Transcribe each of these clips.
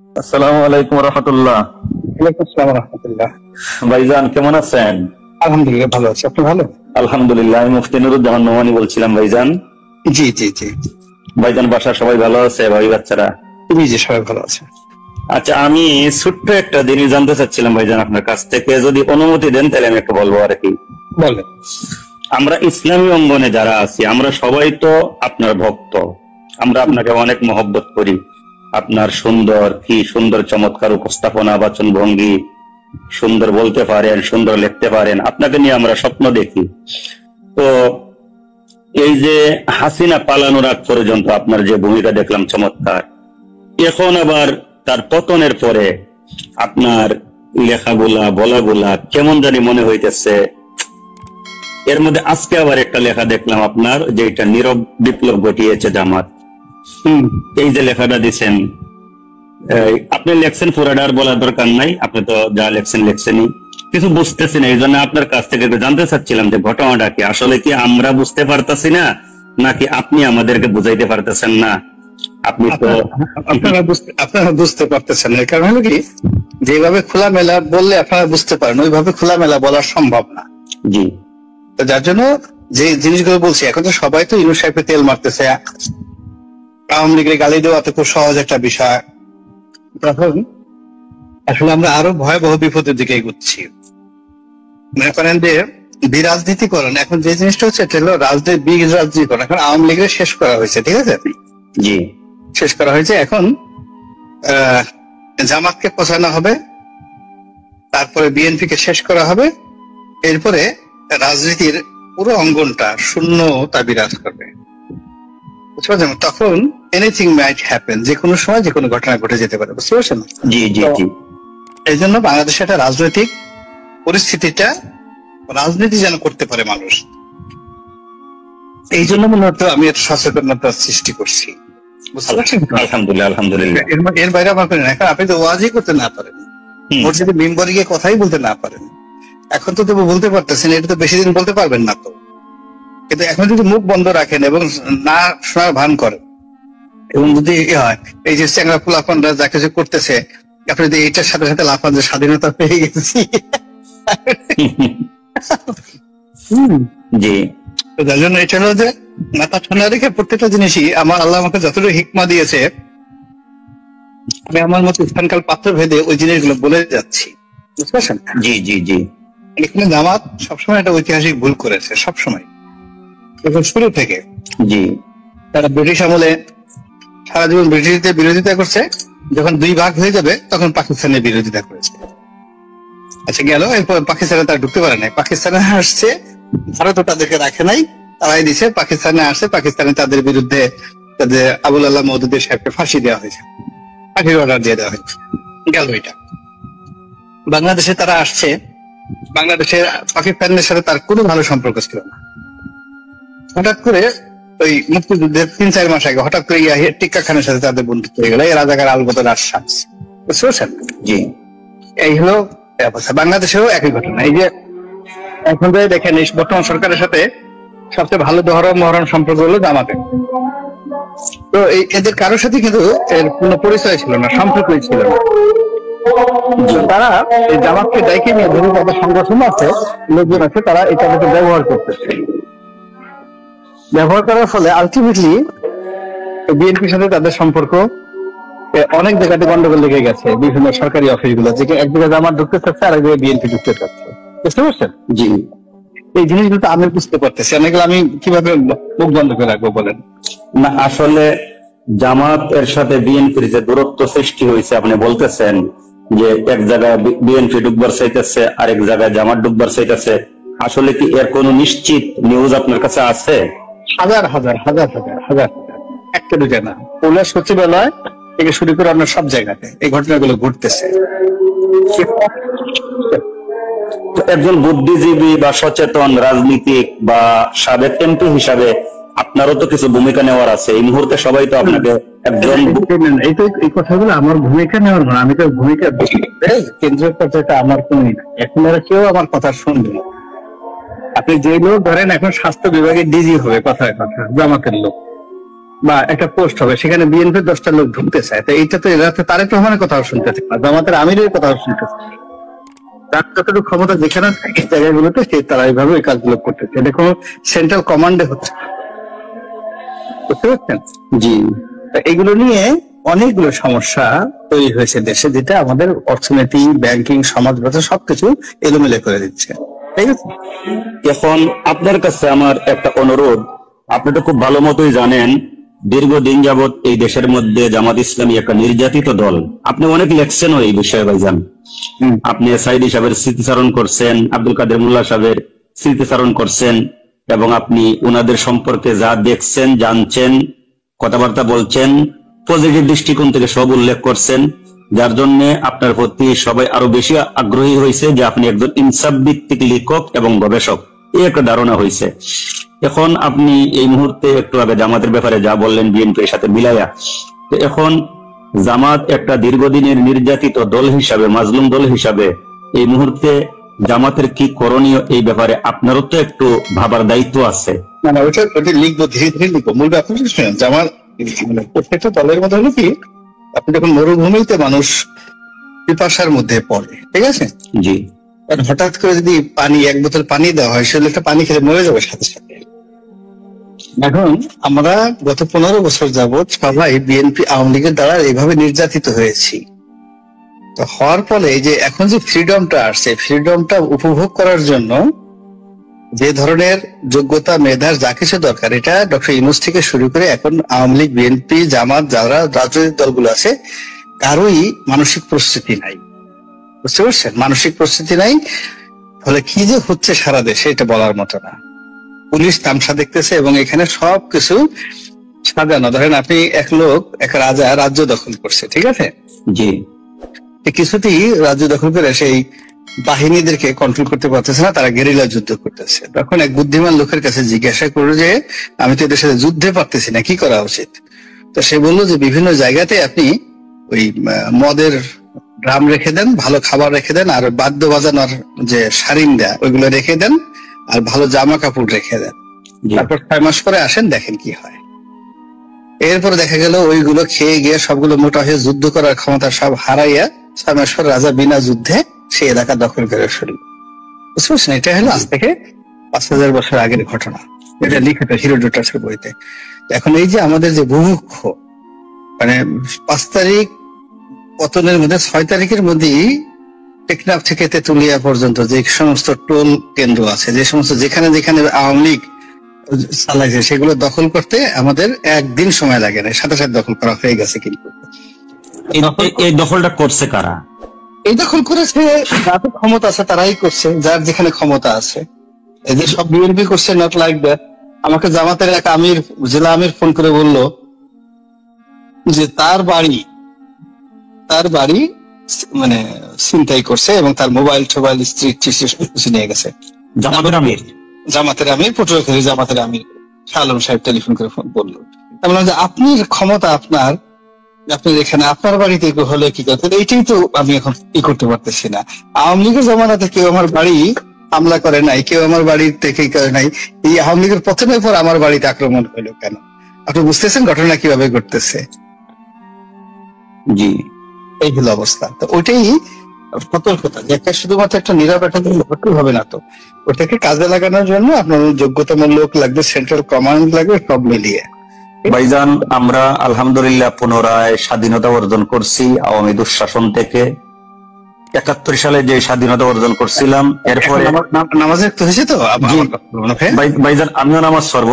আসসালামু আলাইকুম রহমতুল্লাহ। ওয়ালাইকুম আসসালাম রহমতুল্লাহ। ভাইজান কেমন আছেন? আলহামদুলিল্লাহ ভালো আছি, আপনি ভালো? আলহামদুলিল্লাহ। আমি মুফতি নুরুজ্জামান নোমানী বলছিলাম ভাইজান। জি জি জি ভাইজান বাসার সবাই ভালো আছে? ভাই বাচ্চারা? জি জি সবাই ভালো আছে। আচ্ছা, আমি ছোট্ট একটা জিনিস জানতে চাচ্ছিলাম ভাইজান আপনার কাছ থেকে, যদি অনুমতি দেন তাহলে আমি একটু বলবো আর কি। বলেন। আমরা ইসলামী অঙ্গনে যারা আছি আমরা সবাই তো আপনার ভক্ত, আমরা আপনাকে অনেক মহব্বত করি। আপনার সুন্দর চমৎকার উপস্থাপনা, বাচন ভঙ্গি, সুন্দর বলতে পারেন, সুন্দর লিখতে পারেন, আপনাকে নিয়ে আমরা স্বপ্ন দেখি। তো এই যে হাসিনা পালানোর আগ পর্যন্ত আপনার যে ভূমিকা দেখলাম চমৎকার, এখন আবার তার পতনের পরে আপনার লেখাগুলা বলাগুলা কেমন জানি মনে হইতেছে। এর মধ্যে আজকে আবার একটা লেখা দেখলাম আপনার, যে এটা নীরব বিপ্লব ঘটিয়েছে জামাত। এই যে লেখাটা দিচ্ছেন, আপনি লেখছেন, পুরাডার বলার দরকার নাই, আপনি তো যা লেখছেনই। কিছু বুঝতেছি না, এই জন্য আপনার কাছ থেকে জানতে চাচ্ছিলাম যে ঘটনাটা কি, আসলে কি আমরা বুঝতে পারতেছি না নাকি আপনি আমাদেরকে বুঝাইতে পারতেছেন না? আপনি তো আপনারা বুঝতে পারতেছেন না, কারণ হলো কি, যেভাবে খোলামেলা বললে আপনারা বুঝতে পারেন ওইভাবে খোলামেলা বলা সম্ভব না। জি। তো যার জন্য যে জিনিসগুলো বলছি, এখন তো সবাই তো ইউনূস সাহেবকে তেল মারতেছে, আওয়ামী লীগের গালি দেওয়া তো খুব সহজ একটা বিষয়। তখন আসলে আমরা আরো ভয়াবহ বিপদের দিকে এগোচ্ছি। মনে করেন যে বিরাজনীতিকরণ, এখন যে জিনিসটা হচ্ছে এটা হলো বিরাজনীতিকরণ। এখন আওয়ামী লীগের শেষ করা হয়েছে, ঠিক আছে? জি, শেষ করা হয়েছে। এখন জামাতকে পচানো হবে, তারপরে বিএনপি কে শেষ করা হবে, এরপরে রাজনীতির পুরো অঙ্গনটা শূন্যতা বিরাজ করবে। বুঝতে পারছেন? তখন এনিথিং মাইট হ্যাপেন, যে কোনো সময় যে কোনো ঘটনা ঘটে যেতে পারে। বুঝতে পারছেন? জি জি জি। এই জন্য বাংলাদেশে একটা রাজনৈতিক পরিস্থিতিটা, রাজনীতি যেন করতে পারে মানুষ, এই জন্য মূলত আমি একটা সচেতনতা সৃষ্টি করছি। বুঝতে পারছেন? আলহামদুলিল্লাহ আলহামদুলিল্লাহ। এর বাইরে আমার করি না। এখন আপনি তো ওয়াজই করতে না পারেন, মসজিদে মিম্বরে গিয়ে কথাই বলতে না পারেন, এখন তো তবু বলতে পারতেছেন, এটা তো বেশি দিন বলতে পারবেন না। তো কিন্তু এখন যদি মুখ বন্ধ রাখেন এবং না শোনার ভান করেন, এবং যদি হয় এই যে চ্যাংরা পোলাপানরা যা কিছু করতেছে, আপনি যদি এইটার সাথে সাথে লাফান যে স্বাধীনতা পেয়ে গেছি, জি। তো যার জন্য এটা হলো যে মাথা ঠান্ডা রেখে প্রত্যেকটা জিনিসই আমার আল্লাহ আমাকে যতটুকু হিকমা দিয়েছে, আমি আমার মতো স্থানকাল পাত্র ভেদে ওই জিনিসগুলো বলে যাচ্ছি। বুঝতে পারছেন? জি জি জি। এখানে জামাত সবসময় একটা ঐতিহাসিক ভুল করেছে, সবসময়, এখন শুরু থেকে। জি। তারা ব্রিটিশ আমলে সারা জীবন ব্রিটিশদের বিরোধিতা করছে, যখন দুই ভাগ হয়ে যাবে তখন পাকিস্তানের বিরোধিতা করেছে। আচ্ছা, গেল, এরপর পাকিস্তানে তারা ঢুকতে পারে নাই, পাকিস্তানে আসছে, ভারতও তাদেরকে রাখে নাই, তারাই দিছে। পাকিস্তানে আসছে, পাকিস্তানে তাদের বিরুদ্ধে তাদের আবুল আল্লাহ মওদুদী সাহেবকে ফাঁসি দেওয়া হয়েছে, ফাঁসির অর্ডার দিয়ে দেওয়া হয়েছে। গেল এটা। বাংলাদেশে তারা আসছে, বাংলাদেশের পাকিস্তানের সাথে তার কোনো ভালো সম্পর্ক ছিল না। হঠাৎ করে ওই মুক্তিযুদ্ধের ৩-৪ মাস আগে হঠাৎ করে টিক্কা খানের সাথে তাদের বন্ধুত্ব হয়ে গেল, এই রাজাকার আলবদর আশ্বাস। বুঝতে পারছেন? জি। এই হলো অবস্থা। বাংলাদেশেও একই ঘটনা। এই যে এখন দেখেন, এই বর্তমান সরকারের সাথে সবচেয়ে ভালো মহরম সম্পর্ক হলো জামাতের। তো এদের কারোর সাথে কিন্তু এর কোনো পরিচয় ছিল না, সম্পর্কই ছিল না। তারা এই জামাতকে ডাইকে নিয়ে ধরে যাদের সংগঠন আছে, লোকজন আছে, তারা এটাকে ব্যবহার করতেছে। ব্যবহার করার ফলে আলটিমেটলি বিএনপির সাথে তাদের সম্পর্ক অনেক জায়গাতে গন্ডগোল লেগে গেছে, বিভিন্ন সরকারি অফিসগুলো, যে এক জায়গায় জামাত ঢুকতে চাচ্ছে, আর এক জায়গায় বিএনপি ঢুকতে চাচ্ছে। বুঝতে পারছেন? জি। এই জিনিসগুলো তো আমি বুঝতে পারতেছি, অনেকগুলো আমি কিভাবে মুখ বন্ধ করে রাখবো বলেন? না, আসলে জামাত এর সাথে বিএনপির যে দূরত্ব সৃষ্টি হয়েছে, আপনি বলতেছেন যে এক জায়গায় বিএনপি ডুববার চাইতেছে, আরেক জায়গায় জামাত ডুববার চাইতেছে, আসলে কি এর কোন নিশ্চিত নিউজ আপনার কাছে আছে? হাজার হাজার হাজার হাজার হাজার, একটা দুটা না, পুলিশ সচিবালয় থেকে শুরু করে আপনার সব জায়গাতে এই ঘটনাগুলো ঘটতেছে। একজন বুদ্ধিজীবী বা সচেতন রাজনীতিক বা সাবেক এমপি হিসাবে আপনারও তো কিছু ভূমিকা নেওয়ার আছে। এই মুহূর্তে সবাই তো আপনাকে একজন, এই কথাগুলো আমার ভূমিকা নেওয়ার না, আমি তো ভূমিকা কেন্দ্রীয় পর্যায়ে আমার কোনই না। এখন আর কেউ আমার কথা শুনবে না। আপনি যে লোক ধরেন এখন স্বাস্থ্য বিভাগের ডিজি হবে, কথায় কথা জামাতের লোক, বা একটা পোস্ট হবে, সেখানে বিএনপির 10টা লোক ঢুকতে চায়, তো এইটা তো এরা তো তারেক রহমানের কথাও শুনতে চায় না, জামাতের আমিরের কথাও শুনতে চায়। তার যতটুকু ক্ষমতা যেখানে থাকে জায়গাগুলোতে সে তারা এইভাবে ওই কাজগুলো করতেছে, এটা কোনো সেন্ট্রাল কমান্ডে হচ্ছে, বুঝতে পারছেন? জি। এগুলো নিয়ে অনেকগুলো সমস্যা তৈরি হয়েছে দেশে, যেটা আমাদের অর্থনীতি, ব্যাংকিং, সমাজ ব্যবস্থা সবকিছু এলোমেলো করে দিচ্ছে, ঠিক আছে? এখন আপনার কাছে আমার একটা অনুরোধ, আপনি তো খুব ভালো মতোই জানেন দীর্ঘদিন যাবৎ এই দেশের মধ্যে জামাত ইসলামী একটা নির্যাতিত দল। আপনি অনেক লেখছেনও এই বিষয়ে ভাইজান। আপনি সাইদি সাহেবের স্মৃতিচারণ করছেন, আব্দুল কাদের মোল্লা সাহেবের স্মৃতিচারণ করছেন, এবং আপনি ওনাদের সম্পর্কে যা দেখছেন, জানছেন, কথাবার্তা বলছেন, পজিটিভ দৃষ্টিকোণ থেকে সব উল্লেখ করছেন, যার জন্য আপনার প্রতি সবাই আরো বেশি আগ্রহী হয়েছে যে আপনি একজন ইনসাফ ভিত্তিক লেখক এবং গবেষক, এই একটা ধারণা হয়েছে। এখন আপনি এই মুহূর্তে একটু আগে জামাতের ব্যাপারে যা বললেন বিএনপির সাথে মিলাইয়া, তো এখন জামাত একটা দীর্ঘদিনের নির্যাতিত দল হিসাবে, মাজলুম দল হিসাবে এই মুহূর্তে জামাতের কি করণীয়, এই ব্যাপারে আপনারও তো একটু ভাবার দায়িত্ব আছে। না না, ওইটা লিখবো, ধীরে ধীরে লিখবো। মূল ব্যাপার শুনেন, আমার মানে প্রত্যেকটা দলের মধ্যে হলো কি, আপনি যখন মরুভূমিতে মানুষ পিপাসার মধ্যে পড়ে, ঠিক আছে, জি, হঠাৎ করে যদি পানি, এক বোতল পানি দেওয়া হয়, সে লোকটা পানি খেলে মরে যাবে সাথে সাথে। এখন আমরা গত 15 বছর যাবৎ সবাই বিএনপি আওয়ামী লীগের দ্বারা এইভাবে নির্যাতিত হয়েছি। তো হওয়ার ফলে এই যে এখন যে ফ্রিডমটা আসছে, ফ্রিডমটা উপভোগ করার জন্য যে ধরনের যোগ্যতা, মেধার যা কিছু দরকার, এটা ডক্টর ইউনূস থেকে শুরু করে এখন আওয়ামী লীগ, বিএনপি, জামাত, যারা রাজনৈতিক দলগুলো আছে, কারোই মানসিক প্রস্তুতি নাই, বুঝতে পারছেন? মানসিক প্রস্তুতি নাই, ফলে কি যে হচ্ছে সারা দেশে এটা বলার মতো না। পুলিশ তামসা দেখতেছে এবং এখানে সবকিছু সাজানো। ধরেন আপনি এক লোক, এক রাজা রাজ্য দখল করছে, ঠিক আছে, জি, কিছুতেই রাজ্য দখল করে সেই বাহিনীদেরকে কন্ট্রোল করতে পারতেছে না, তারা গেরিলা যুদ্ধ করতেছে। তখন এক বুদ্ধিমান লোকের কাছে জিজ্ঞাসা করলো যে আমি তো এদের সাথে যুদ্ধে পারতেছি না, কি করা উচিত? তো সে বললো যে বিভিন্ন জায়গাতে আপনি ওই মদের ড্রাম রেখে দেন, ভালো খাবার রেখে দেন, আর বাদ্য বাজানোর যে সারিন্দা ওইগুলো রেখে দেন, আর ভালো জামা কাপড় রেখে দেন। তারপর 6 মাস পরে আসেন, দেখেন কি হয়। এরপরে দেখা গেল ওইগুলো খেয়ে গিয়ে সবগুলো মোটা হয়ে যুদ্ধ করার ক্ষমতা সব হারাইয়া 6 মাস পর রাজা বিনা যুদ্ধে সেই এলাকা দখল করে ফেলল, বুঝতে পারছেন? এটা হলো আজ থেকে 5000 বছর আগের ঘটনা, এটা লিখিত হিরোডোটাসের বইতে। এখন এই যে আমাদের যে বুভুক্ষ, মানে 5 তারিখ পতনের মধ্যে 6 তারিখের মধ্যেই টেকনাফ থেকে তেতুলিয়া পর্যন্ত যে সমস্ত টোল কেন্দ্র আছে, যে সমস্ত যেখানে যেখানে আওয়ামী লীগ চালাইছে, সেগুলো দখল করতে আমাদের একদিন সময় লাগে না, সাথে সাথে দখল করা হয়ে গেছে। কিন্তু এই দখলটা করছে কারা? এই দখল করেছে যাদের ক্ষমতা আছে তারাই করছে, যার যেখানে ক্ষমতা আছে। এই যে সব বিএনপি করছে, নট লাইক দ্যাট। আমাকে জামাতের এক আমির, জেলা আমির ফোন করে বলল যে তার বাড়ি মানে ছিনতাই করছে এবং তার মোবাইল টোবাইল, স্ত্রী কিছু নিয়ে গেছে। জামাতের আমির পটুয়াখালী জামাতের আমির শাহ আলম সাহেব টেলিফোন করে বললো। তার মানে যে আপনার ক্ষমতা, আপনার এখানে আপনার বাড়িতে হলে কি করতে, এইটাই তো আমি এখন কি করতে পারতেছি না। আওয়ামী লীগের জমানাতে কেউ আমার বাড়ি হামলা করে নাই, কেউ আমার বাড়ি থেকে করে নাই। এই আওয়ামী লীগের পতনের পর আমার বাড়িতে আক্রমণ হলো কেন? আপনি বুঝতেছেন ঘটনা কিভাবে ঘটতেছে? জি, এই হলো অবস্থা। তো ওইটাই সতর্কতা, যে একটা শুধুমাত্র একটা নীরব একটা ভর্তি হবে না, তো ওটাকে কাজে লাগানোর জন্য আপনার যোগ্যতামূলক লোক লাগবে, সেন্ট্রাল কমান্ড লাগবে, সব মিলিয়ে। ভাইজান, আমরা আলহামদুলিল্লাহ পুনরায় স্বাধীনতা অর্জন করছি আওয়ামী দুঃশাসন থেকে। 71 সালে যে স্বাধীনতা অর্জন করছিলাম, এরপরে নামাজের তো হয়েছে তো ভাইজান, আমিও নামাজ পড়ব।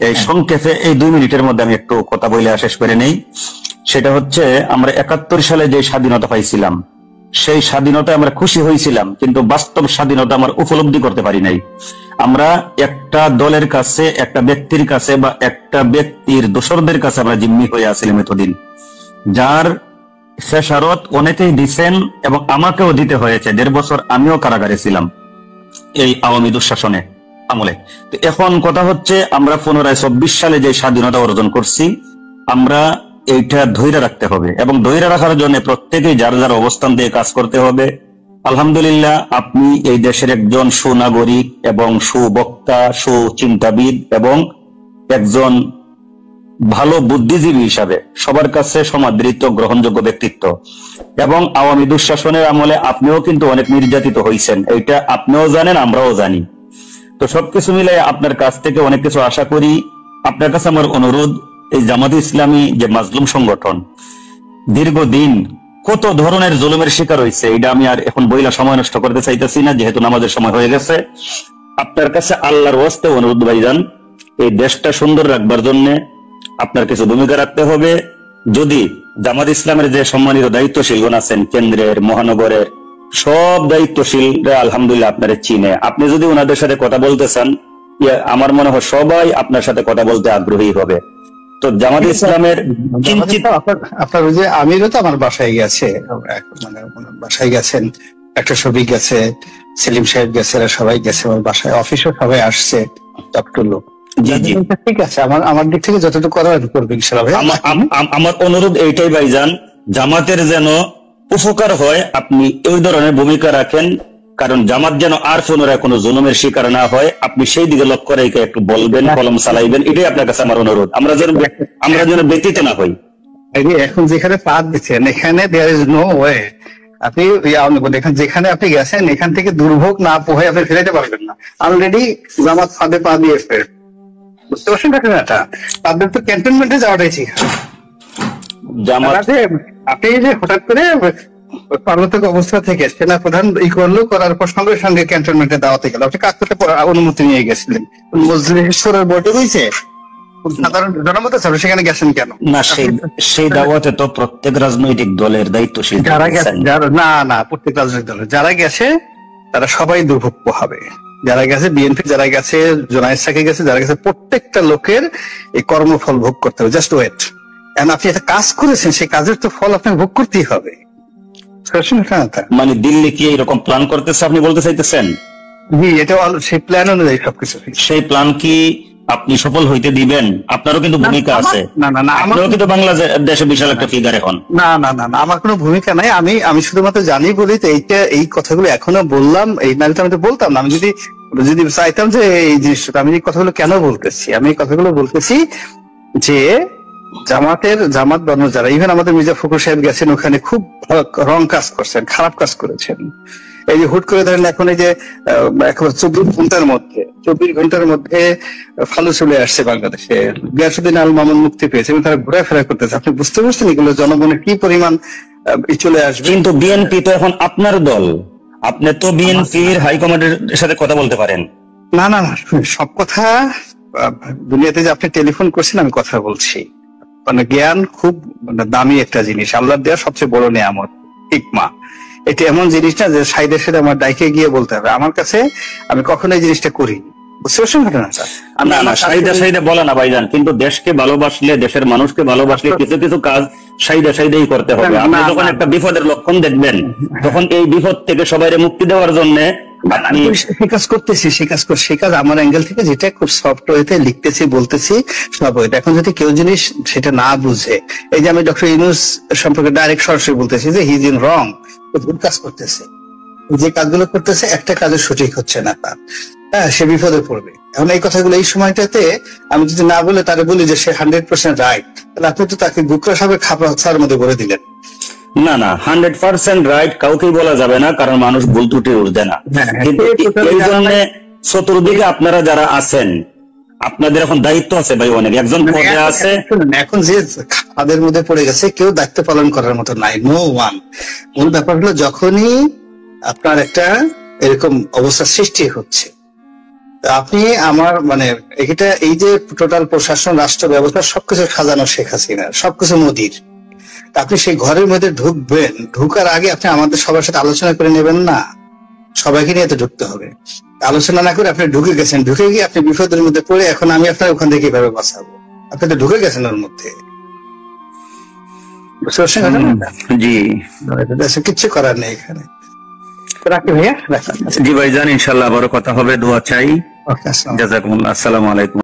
এই সংক্ষেপে এই 2 মিনিটের মধ্যে আমি একটু কথা বলে শেষ করে নেই। সেটা হচ্ছে, আমরা 71 সালে যে স্বাধীনতা পাইছিলাম, সেই স্বাধীনতা আমরা খুশি হয়েছিলাম, কিন্তু বাস্তব স্বাধীনতা আমরা উপলব্ধি করতে পারি নাই। আমরা একটা দলের কাছে, একটা ব্যক্তির কাছে, বা একটা ব্যক্তির দোসরদের কাছে আমরা জিম্মি হয়ে আসছিলাম এতদিন, যার খেসারত অনেকেই দিচ্ছেন এবং আমাকেও দিতে হয়েছে। 1.5 বছর আমিও কারাগারে ছিলাম এই আওয়ামী দুঃশাসনে আমলে। তো এখন কথা হচ্ছে, আমরা পুনরায় 24 সালে যে স্বাধীনতা অর্জন করছি, আমরা এইটা ধৈর্য রাখতে হবে, এবং ধৈর্য রাখার জন্য প্রত্যেকেই যার যার অবস্থান দিয়ে কাজ করতে হবে। আলহামদুলিল্লাহ, আপনি এই দেশের একজন সুনাগরিক এবং সুবক্তা, সুচিন্তাবিদ এবং একজন ভালো বুদ্ধিজীবী হিসাবে সবার কাছে সমাদৃত গ্রহণযোগ্য ব্যক্তিত্ব, এবং আওয়ামী দুঃশাসনের আমলে আপনিও কিন্তু অনেক নির্যাতিত হয়েছেন, এটা আপনিও জানেন, আমরাও জানি। তো সবকিছু মিলে আপনার কাছ থেকে অনেক কিছু আশা করি। আপনার কাছে আমার অনুরোধ, এই জামাত ইসলামী যে মাজলুম সংগঠন দীর্ঘদিন কত ধরনের জুলুমের শিকার হয়েছে, এটা আমি আর এখন বইলা সময় নষ্ট করতে চাইতেছি না, যেহেতু নামাজের সময় হয়ে গেছে। আপনার কাছে আল্লাহর ওয়াস্তে অনুরোধ ভাইজান, এই দেশটা সুন্দর রাখবার জন্য আপনার কিছু ভূমিকা রাখতে হবে। যদি জামাত ইসলামের যে সম্মানিত দায়িত্বশীলগণ আছেন, কেন্দ্রের, মহানগরের সব দায়িত্বশীলরা আলহামদুলিল্লাহ আপনার চিনে, আপনি যদি ওনাদের সাথে কথা বলতে চান, আমার মনে হয় সবাই আপনার সাথে কথা বলতে আগ্রহী হবে। তো জামাত ইসলামের কিঞ্চিত আপনার ওই যে আমিরও তো আমার বাসায় গেছে, মানে বাসায় গেছেন, একটা শফিক গেছে, সেলিম সাহেব গেছে, এরা সবাই গেছে আমার বাসায়, অফিসও সবাই আসছে, ডক্টর লোক। জি জি, ঠিক আছে, আমার দিক থেকে যতটুকু করার করবে ইনশাআল্লাহ ভাই। আমার অনুরোধ এইটাই ভাইজান, জামাতের যেন উপকার হয়, আপনি ওই ধরনের ভূমিকা রাখেন, কারণ জামাত যেন আর পুনরায় কোনো জুলুমের শিকার না হয়, আপনি সেই দিকে লক্ষ্য রেখে একটু বলবেন, কলম চালাইবেন, এটাই আপনার কাছে আমার অনুরোধ। আমরা যেন ব্যতীত না হই। এখন যেখানে পা দিচ্ছেন এখানে দেয়ার ইজ নো ওয়ে, আপনি যেখানে আপনি গেছেন এখান থেকে দুর্ভোগ না পোহায় আপনি ফেরাইতে পারবেন না। অলরেডি জামাত ফাঁদে পা দিয়ে ফের, বুঝতে পারছেন ঘটনাটা? তাদের তো ক্যান্টনমেন্টে যাওয়াটাই ঠিক। আপনি যে হঠাৎ করে পার্বত্য অবস্থা থেকে সেনাপ্রধান করার পর সঙ্গে সঙ্গে ক্যান্টনমেন্টে দাওয়াতে গেল, আপনি কাজ করতে অনুমতি নিয়ে গেছিলেন, মজলিসের বৈঠক হয়েছে, সাধারণ জনমত আছে, সেখানে গেছেন কেন? না, সেই দাওয়াতে তো প্রত্যেক রাজনৈতিক দলের দায়িত্বশীল যারা গেছে, না প্রত্যেক রাজনৈতিক দলের যারা গেছে তারা সবাই দুর্ভোগ পোহাবে। যারা গেছে বিএনপি, যারা গেছে জোনায়েদ সাকি গেছে, যারা গেছে প্রত্যেকটা লোকের এই কর্মফল ভোগ করতে হবে। জাস্ট ওয়েট, আপনি একটা কাজ করেছেন, সেই কাজের তো ফল আপনাকে ভোগ করতেই হবে। মানে দিল্লি কি এরকম প্ল্যান করতেছে আপনি বলতে চাইতেছেন? জি, এটা সেই প্ল্যান অনুযায়ী সবকিছু। সেই প্ল্যান কি আপনি সফল হইতে দিবেন? আপনারও কিন্তু ভূমিকা আছে। না, আমারও কিন্তু বাংলাদেশে বিশাল একটা ফিগার এখন। না, আমার কোনো ভূমিকা নাই। আমি শুধুমাত্র জানি বলি তো এই কথাগুলো এখনো বললাম। এই নারীটা আমি তো বলতাম না। আমি যদি চাইতাম যে এই জিনিসটা, আমি এই কথাগুলো কেন বলতেছি? আমি এই কথাগুলো বলতেছি যে জামাত বানানো যারা, ইভেন আমাদের মির্জা ফখরুল সাহেব গেছেন ওখানে, খুব রং কাজ করছেন, খারাপ কাজ করেছেন। এই যে হুট করে ধরেন এখন এই যে একেবারে 24 ঘন্টার মধ্যে ফালু চলে আসছে বাংলাদেশে, গিয়াসউদ্দিন আল মামুন মুক্তি পেয়েছে এবং তারা ঘোরাফেরা করতেছে। আপনি বুঝতে পারছেন এগুলো জনগণের কি পরিমাণ চলে আসবে? কিন্তু বিএনপি তো এখন আপনার দল, আপনি তো বিএনপির হাইকমান্ডের সাথে কথা বলতে পারেন। না, সব কথা দুনিয়াতে যে আপনি টেলিফোন করছেন, আমি কথা বলছি। মানে জ্ঞান খুব দামি একটা জিনিস, আল্লাহর দেওয়া সবচেয়ে বড় নিয়ামত, হিকমা। এটা এমন জিনিস না যে সাইদের সাথে আমার ডাইকে গিয়ে বলতে হবে। আমার কাছে আমি কখনো এই জিনিসটা করিনি, বুঝতে পারছেন ঘটনাটা? না, সাইদা বলে না ভাইজান, কিন্তু দেশকে ভালোবাসলে, দেশের মানুষকে ভালোবাসলে কিছু কিছু কাজ সাইদাই করতে হবে। আপনি যখন একটা বিপদের লক্ষণ দেখবেন, তখন এই বিপদ থেকে সবাইকে মুক্তি দেওয়ার জন্য সে কাজ আমার অ্যাঙ্গেল থেকে যেটা খুব সফট ওয়েতে লিখতেছি, বলতেছি সব ওয়েতে। এখন যদি কেউ জিনিস সেটা না বুঝে, এই যে আমি ডক্টর ইউনূস সম্পর্কে ডাইরেক্ট সরাসরি বলতেছি যে হি ইজ ইন রং, ভুল কাজ করতেছে, যে কাজগুলো করতেছে একটা কাজও সঠিক হচ্ছে না তার, সে বিপদে পড়বে। এখন এই কথাগুলো এই সময়টাতে আমি যদি না বলে তারা বলি যে সে 100% রাইট, তাহলে আপনি তো তাকে বুকরা সাবে খাপড়ার মধ্যে বলে দিলেন। না, 100% রাইট কাউকেই বলা যাবে না, কারণ মানুষ ভুল ত্রুটি উঠবে না। কিন্তু এই জন্য চতুর্দিকে আপনারা যারা আছেন, আপনাদের এখন দায়িত্ব আছে ভাই, অনেক একজন পদে আছে। এখন যে খাদের মধ্যে পড়ে গেছে, কেউ দায়িত্ব পালন করার মতো নাই, নো ওয়ান। মূল ব্যাপার হলো যখনই আপনার একটা এরকম অবস্থা সৃষ্টি হচ্ছে, আপনি আমার মানে এটা এই যে টোটাল প্রশাসন, রাষ্ট্র ব্যবস্থা সবকিছু সাজানো শেখ হাসিনা, সবকিছু মোদির। আপনি সেই ঘরের মধ্যে ঢুকবেন, ঢুকার আগে আপনি আমাদের সবার সাথে আলোচনা করে নেবেন না? সবাইকে নিয়ে তো ঢুকতে হবে। আলোচনা না করে আপনি ঢুকে গেছেন, ঢুকে গিয়ে আপনি বিপদের মধ্যে পড়ে এখন আমি আপনার ওখান থেকে কিভাবে বাঁচাবো? আপনি তো ঢুকে গেছেন ওর মধ্যে, বুঝতে পারছেন? জি, কিচ্ছু করার নেই এখানে। রাখি ভাইয়া। জি ভাইজান, ইনশাল্লাহ আবারও কথা হবে, দোয়া চাই। জাযাকুমুল্লাহ, আসসালামু আলাইকুম।